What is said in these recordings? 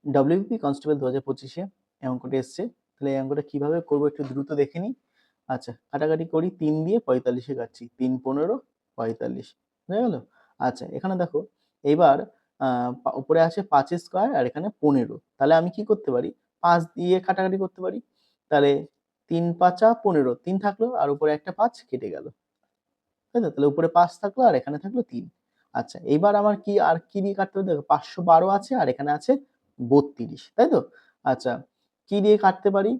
WBP constable 2025-এ এই অঙ্কটা এসছে। তাহলে এই অঙ্কটা কিভাবে করবো একটু দ্রুত দেখে নিই। আচ্ছা, কাটাকাটি করি, 3 দিয়ে 45-এ কাটছি, 3 15 45 হয়ে গেল। আচ্ছা, এখানে দেখো এইবার উপরে আছে 5 স্কোয়ার আর এখানে 15। তাহলে আমি কি করতে পারি, 5 দিয়ে কাটাকাটি করতে পারি। তাহলে 3 5 15, 3 থাকলো আর উপরে একটা 5 কেটে গেল, তাই তো? তাহলে উপরে 5 থাকলো আর এখানে থাকলো 3। আচ্ছা, এইবার আমার কি আর কি দিয়ে কাটতে হবে, দেখো 512 আছে আর এখানে আছে 32, তাই তো? আচ্ছা, কি দিয়ে কাটতে পারি,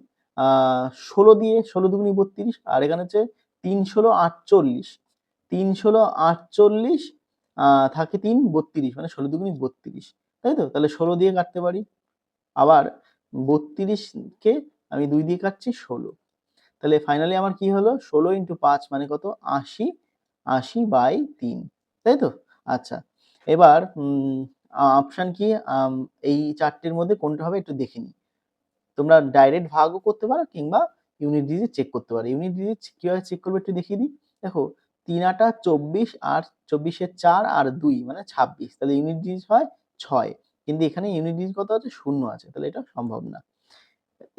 16 দিয়ে, 16 দুগুনি 32 আর এখানে হচ্ছে 3 16 48, 3 16 48 থাকে 3 32, মানে 16 দুগুনি 32, তাই তো? তাহলে 16 দিয়ে কাটতে পারি। আবার 32 কে আমি 2 দিয়ে কাটছি, 16। তাহলে ফাইনালি আমার কি হলো, 16 ইন্টু 5 মানে কত, 80, 80/3, তাই তো? আচ্ছা, এবার অপশন কি, এই চারটের মধ্যে কোনটা হবে একটু দেখে নিই। তোমরা ডাইরেক্ট ভাগও করতে পারো কিংবা ইউনিট ডিজিট চেক করতে পারো। ইউনিট ডিজিট কিভাবে চেক করবে একটু দেখিয়ে দিই। দেখো 3 8 24 আর 24 4 আর 2 মানে 26, তাহলে ইউনিট ডিজিট হয় 6, কিন্তু এখানে ইউনিট ডিজিট কত আছে, 0 আছে, তাহলে এটা সম্ভব না।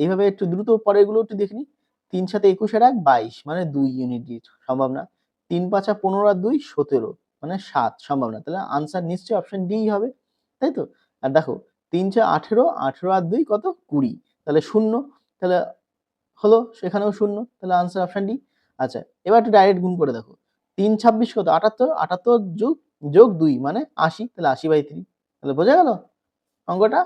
এইভাবে একটু দ্রুত পরেরগুলো একটু দেখে নিই। 3 7 21 আর 1 22 মানে 2 ইউনিট ডিজিট, সম্ভব না। 3 5 15 আর 2 17 মানে 7, সম্ভব না। তাহলে আনসার নিশ্চয়ই অপশন ডি হবে, তাই তো? আর দেখো 3 6 18, 18 আর 2 কত, 20, তাহলে 0, তাহলে হলো সেখানেও 0, তাহলে আনসার অপশন ডি। আচ্ছা, এবার একটু ডাইরেক্ট গুণ করে দেখো, 3 26 কত, 78, 78 যোগ 2 মানে 80, তাহলে 80/3, তাহলে বোঝা গেল অঙ্কটা।